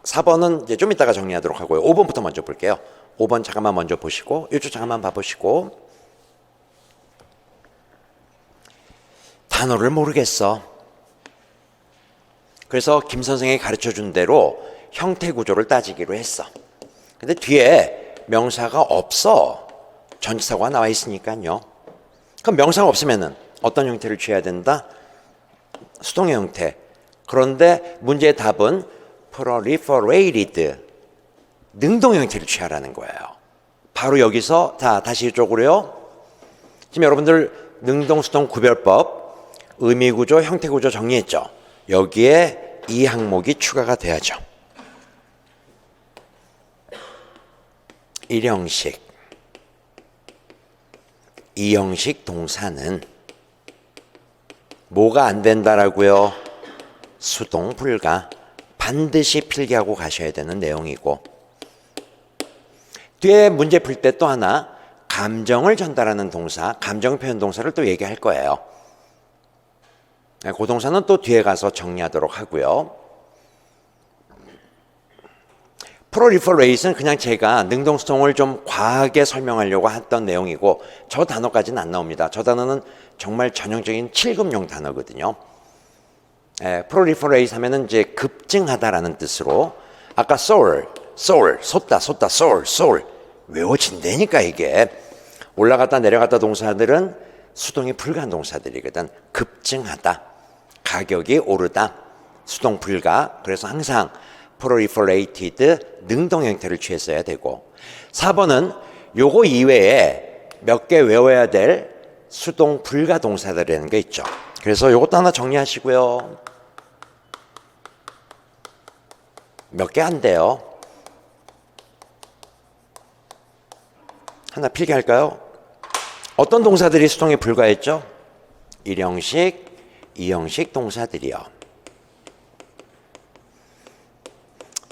4번은 이제 좀 이따가 정리하도록 하고요. 5번부터 먼저 볼게요. 5번 잠깐만 먼저 보시고 이쪽 잠깐만 봐보시고 단어를 모르겠어. 그래서 김 선생이 가르쳐준 대로 형태 구조를 따지기로 했어. 근데 뒤에 명사가 없어. 전치사가 나와 있으니까요. 그럼 명사가 없으면은 어떤 형태를 취해야 된다? 수동의 형태. 그런데 문제의 답은 proliferated 능동 형태를 취하라는 거예요. 바로 여기서 다시 이쪽으로요. 지금 여러분들 능동 수동 구별법 의미 구조 형태 구조 정리했죠. 여기에 이 항목이 추가가 돼야죠. 1형식, 2형식 동사는 뭐가 안 된다라고요? 수동 불가. 반드시 필기하고 가셔야 되는 내용이고 뒤에 문제 풀 때 또 하나 감정을 전달하는 동사, 감정 표현 동사를 또 얘기할 거예요. 그 동사는 또 뒤에 가서 정리하도록 하고요. proliferate는 그냥 제가 능동수동을 좀 과하게 설명하려고 했던 내용이고 저 단어까지는 안 나옵니다. 저 단어는 정말 전형적인 7급용 단어거든요. proliferate 하면은 이제 급증하다라는 뜻으로 아까 soar, 솟다, soar 외워진다니까 이게 올라갔다 내려갔다 동사들은 수동이 불가한 동사들이거든. 급증하다, 가격이 오르다, 수동 불가. 그래서 항상 proliferated 능동 형태를 취했어야 되고 4번은 요거 이외에 몇 개 외워야 될 수동 불가 동사들이라는 게 있죠. 그래서 요것도 하나 정리하시고요. 몇 개 안 돼요. 하나 필기할까요? 어떤 동사들이 수동에 불과했죠? 1형식, 2형식 동사들이요.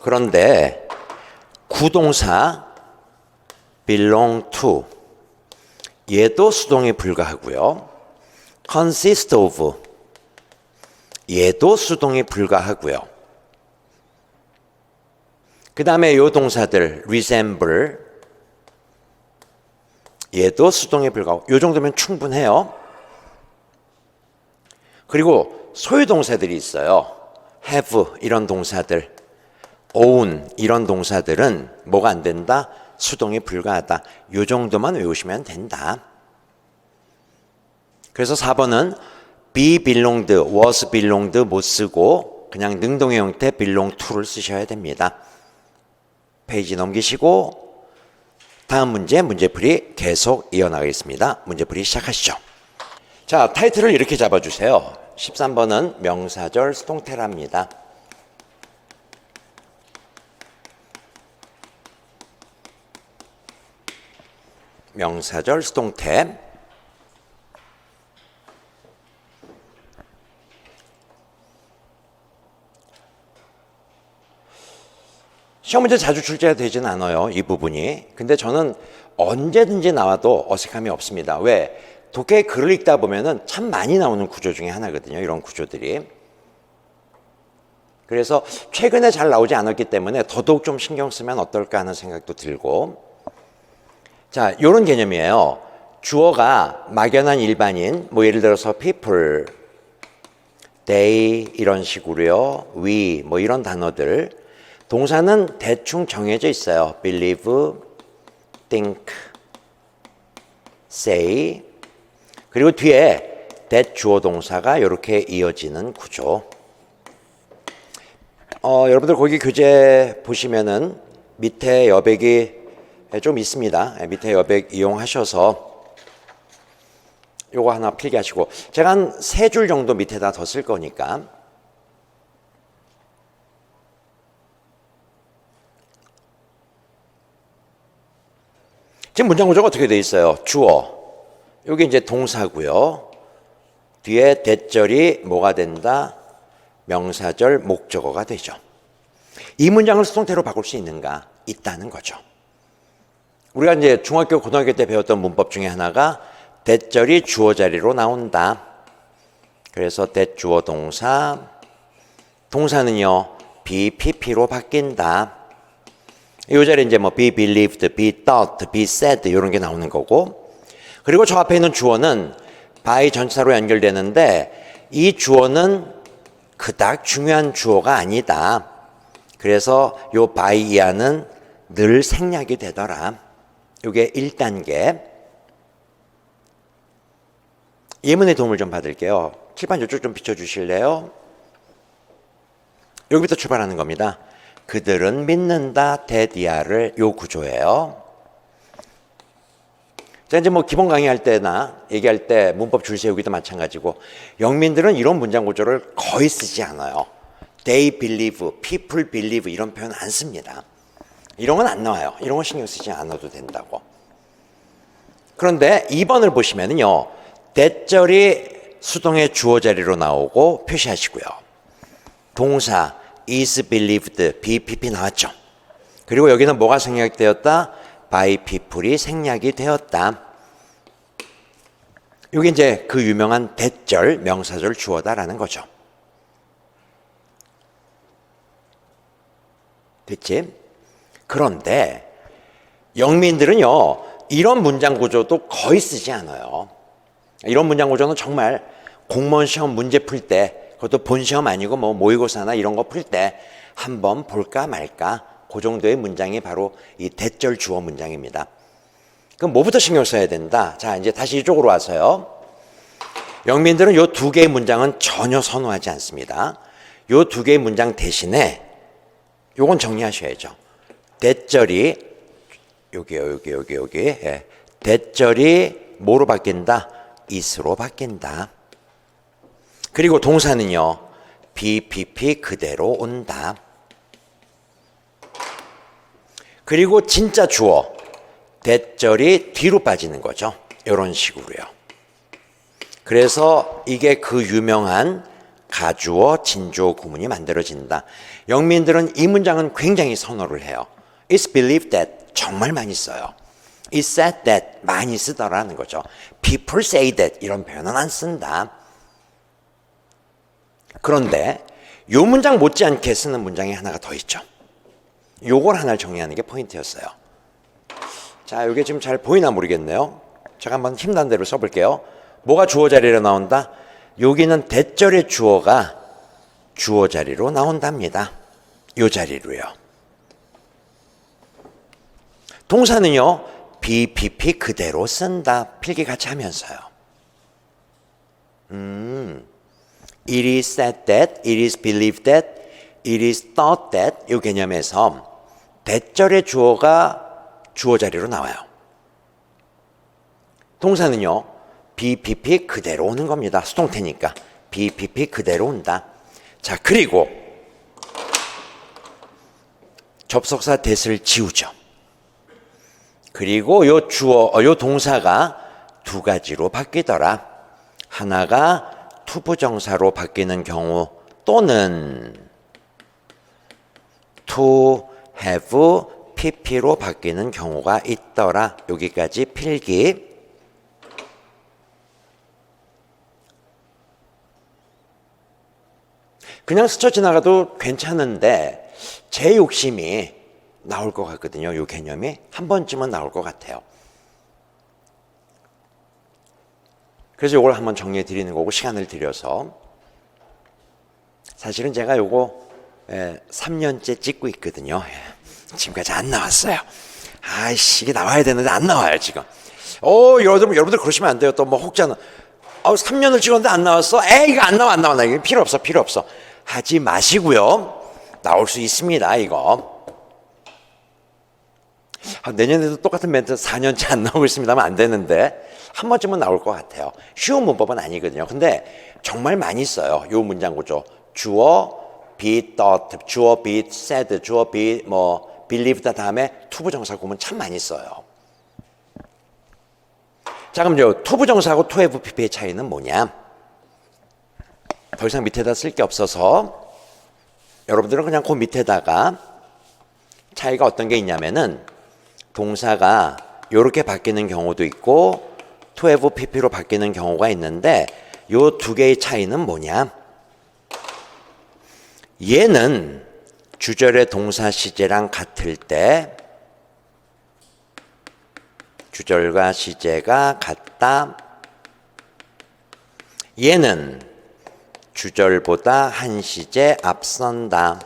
그런데 구동사 belong to 얘도 수동에 불과하고요. consist of 얘도 수동에 불과하고요. 그 다음에 요 동사들 resemble 얘도 수동에 불과하고 요 정도면 충분해요. 그리고 소유 동사들이 있어요. have 이런 동사들, own 이런 동사들은 뭐가 안 된다? 수동에 불과하다. 요 정도만 외우시면 된다. 그래서 4번은 be belonged, was belonged 못 쓰고 그냥 능동의 형태 belong to를 쓰셔야 됩니다. 페이지 넘기시고 다음 문제풀이 계속 이어나가겠습니다. 문제풀이 시작하시죠. 자, 타이틀을 이렇게 잡아주세요. 13번은 명사절 수동태랍니다. 명사절 수동태. 시험 문제 자주 출제가 되지는 않아요, 이 부분이. 근데 저는 언제든지 나와도 어색함이 없습니다. 왜? 독해 글을 읽다 보면은 참 많이 나오는 구조 중에 하나거든요, 이런 구조들이. 그래서 최근에 잘 나오지 않았기 때문에 더더욱 좀 신경 쓰면 어떨까 하는 생각도 들고. 자, 이런 개념이에요. 주어가 막연한 일반인, 뭐 예를 들어서 people, they 이런 식으로요, we 뭐 이런 단어들. 동사는 대충 정해져 있어요. believe, think, say. 그리고 뒤에 that 주어 동사가 이렇게 이어지는 구조. 여러분들 거기 교재 보시면은 밑에 여백이 좀 있습니다. 밑에 여백 이용하셔서 요거 하나 필기하시고, 제가 한 3줄 정도 밑에다 더 쓸 거니까 지금 문장 구조가 어떻게 돼 있어요? 주어, 여기 이제 동사고요. 뒤에 대절이 뭐가 된다? 명사절 목적어가 되죠. 이 문장을 수동태로 바꿀 수 있는가? 있다는 거죠. 우리가 이제 중학교, 고등학교 때 배웠던 문법 중에 하나가 대절이 주어 자리로 나온다. 그래서 대주어 동사, 동사는요 be, pp로 바뀐다. 이 자리에 이제 뭐 be believed, be thought, be said 이런 게 나오는 거고, 그리고 저 앞에 있는 주어는 by 전치사로 연결되는데 이 주어는 그닥 중요한 주어가 아니다. 그래서 요 by 이하는 늘 생략이 되더라. 이게 1단계. 예문의 도움을 좀 받을게요. 칠판 이쪽 좀 비춰주실래요? 여기부터 출발하는 겁니다. 그들은 믿는다 데디아를 요 구조예요. 자, 이제 뭐 기본 강의할 때나 얘기할 때 문법 줄 세우기도 마찬가지고, 영민들은 이런 문장 구조를 거의 쓰지 않아요. They believe, people believe 이런 표현 안 씁니다. 이런 건 안 나와요. 이런 건 신경 쓰지 않아도 된다고. 그런데 2번을 보시면은요, 대절이 수동의 주어 자리로 나오고 표시하시고요. 동사 is believed, be, pp 나왔죠. 그리고 여기는 뭐가 생략되었다? by people이 생략이 되었다. 이게 이제 그 유명한 대절, 명사절 주어다라는 거죠. 됐지? 그런데 영민들은요, 이런 문장 구조도 거의 쓰지 않아요. 이런 문장 구조는 정말 공무원 시험 문제 풀 때, 그것도 본 시험 아니고 뭐 모의고사나 이런 거 풀 때 한번 볼까 말까, 그 정도의 문장이 바로 이 대절 주어 문장입니다. 그럼 뭐부터 신경 써야 된다? 자, 이제 다시 이쪽으로 와서요. 영민들은 요 2개의 문장은 전혀 선호하지 않습니다. 요 2개의 문장 대신에 요건 정리하셔야죠. 대절이 여기요, 여기. 예. 대절이 뭐로 바뀐다? is로 바뀐다. 그리고 동사는요, be, pp 그대로 온다. 그리고 진짜 주어, 대절이 뒤로 빠지는 거죠. 이런 식으로요. 그래서 이게 그 유명한 가주어, 진주어 구문이 만들어진다. 영민들은 이 문장은 굉장히 선호를 해요. It's believed that 정말 많이 써요. It's said that 많이 쓰더라는 거죠. People say that 이런 표현은 안 쓴다. 그런데 이 문장 못지않게 쓰는 문장이 하나가 더 있죠. 요걸 하나를 정리하는 게 포인트였어요. 자, 이게 지금 잘 보이나 모르겠네요. 제가 한번 힘난 대로 써볼게요. 뭐가 주어 자리로 나온다? 여기는 대절의 주어가 주어 자리로 나온답니다. 요 자리로요. 동사는요, be, pp 그대로 쓴다. 필기 같이 하면서요. It is said that, it is believed that, it is thought that 이 개념에서 대절의 주어가 주어 자리로 나와요. 동사는요, be, pp 그대로 오는 겁니다. 수동태니까 be, pp 그대로 온다. 자, 그리고 접속사 that을 지우죠. 그리고 요 요 동사가 두 가지로 바뀌더라. 하나가 투부정사로 바뀌는 경우 또는 to have pp로 바뀌는 경우가 있더라. 여기까지 필기. 그냥 스쳐 지나가도 괜찮은데 제 욕심이 나올 것 같거든요. 이 개념이 한 번쯤은 나올 것 같아요. 그래서 이걸 한번 정리해 드리는 거고 시간을 들여서 사실은 제가 요거 3년째 찍고 있거든요. 지금까지 안 나왔어요. 아이씨, 이게 나와야 되는데 안 나와요 지금. 여러분들 그러시면 안 돼요. 또 뭐 혹자는 3년을 찍었는데 안 나왔어? 이거 안 나와. 이거 필요 없어. 하지 마시고요. 나올 수 있습니다, 이거. 내년에도 똑같은 멘트 4년째 안 나오고 있습니다만 안 되는데 한 번쯤은 나올 것 같아요. 쉬운 문법은 아니거든요. 근데 정말 많이 써요. 요 문장 구조. 주어, be thought, 주어, be said, 주어, be believed 다음에 투부정사 구문 참 많이 써요. 자, 그럼 요 투부정사하고 to have pp의 차이는 뭐냐? 더 이상 밑에다 쓸 게 없어서 여러분들은 그냥 그 밑에다가 차이가 어떤 게 있냐면은 동사가 이렇게 바뀌는 경우도 있고 to have pp로 바뀌는 경우가 있는데 요 두 개의 차이는 뭐냐? 얘는 주절의 동사 시제랑 같을 때 주절과 시제가 같다. 얘는 주절보다 한 시제 앞선다.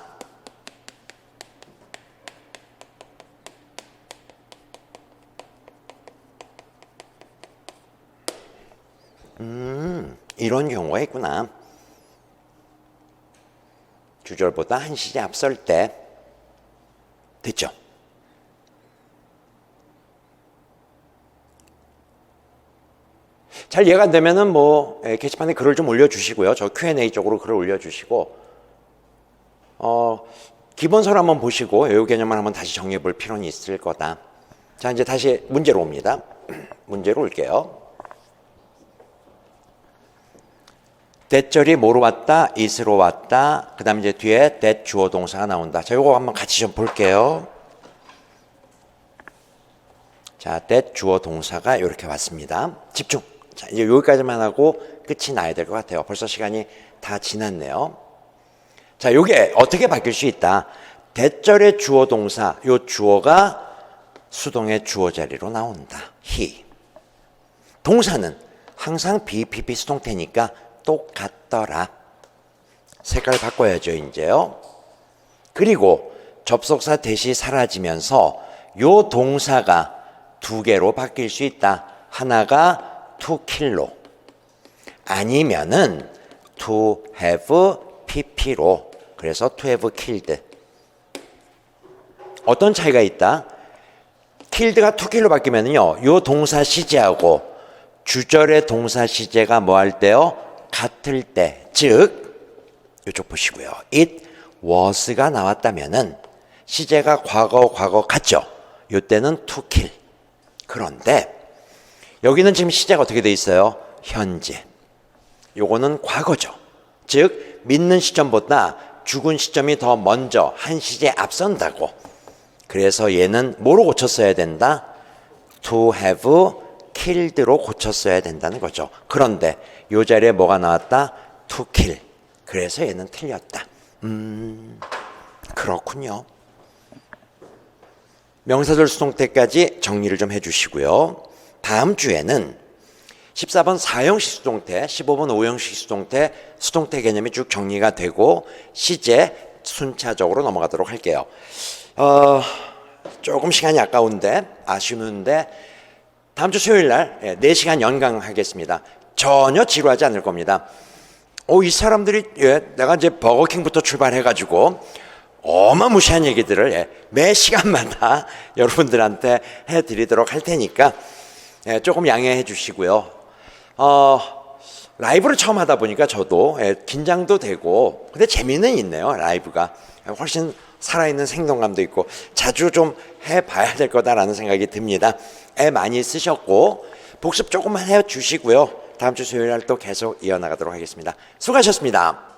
이런 경우가 있구나. 주절보다 한 시제 앞설 때. 됐죠? 잘 이해가 안 되면은 게시판에 글을 좀 올려주시고요. 저 Q&A 쪽으로 글을 올려주시고 기본서를 한번 보시고 이 개념을 한번 다시 정리해 볼 필요는 있을 거다. 자, 이제 다시 문제로 옵니다. 문제로 올게요. that절이 뭐로 왔다? is로 왔다. 그 다음에 이제 뒤에 that 주어 동사가 나온다. 자, 이거 한번 같이 좀 볼게요. 자, that 주어 동사가 이렇게 왔습니다. 집중. 자, 이제 여기까지만 하고 끝이 나야 될 것 같아요. 벌써 시간이 다 지났네요. 자, 요게 어떻게 바뀔 수 있다? that절의 주어 동사, 요 주어가 수동의 주어 자리로 나온다. he. 동사는 항상 be, pp 수동태니까 똑같더라. 색깔 바꿔야죠, 이제요. 그리고 접속사 that이 사라지면서 요 동사가 두 개로 바뀔 수 있다. 하나가 to kill로 아니면은 to have pp로. 그래서 to have killed. 어떤 차이가 있다? killed가 to kill로 바뀌면요, 요 동사 시제하고 주절의 동사 시제가 뭐 할 때요? 같을 때, 즉 이쪽 보시고요. it was가 나왔다면은 시제가 과거 같죠? 이때는 to kill. 그런데 여기는 지금 시제가 어떻게 돼 있어요? 현재. 요거는 과거죠. 즉 믿는 시점보다 죽은 시점이 더 먼저 한 시제 앞선다고. 그래서 얘는 뭐로 고쳤어야 된다? to have killed로 고쳤어야 된다는 거죠. 그런데 이 자리에 뭐가 나왔다? to kill. 그래서 얘는 틀렸다. 그렇군요. 명사절 수동태까지 정리를 좀 해주시고요. 다음 주에는 14번 4형식 수동태, 15번 5형식 수동태, 수동태 개념이 쭉 정리가 되고 시제 순차적으로 넘어가도록 할게요. 조금 시간이 아쉬운데 다음 주 수요일 날 4시간 연강하겠습니다. 전혀 지루하지 않을 겁니다. 이 사람들이 내가 이제 버거킹부터 출발해가지고 어마무시한 얘기들을 매 시간마다 여러분들한테 해드리도록 할 테니까 조금 양해해 주시고요. 라이브를 처음 하다 보니까 저도 긴장도 되고 근데 재미는 있네요. 라이브가 훨씬 살아있는 생동감도 있고 자주 좀 해봐야 될 거다라는 생각이 듭니다. 애 많이 쓰셨고 복습 조금만 해주시고요. 다음 주 수요일 날 또 계속 이어나가도록 하겠습니다. 수고하셨습니다.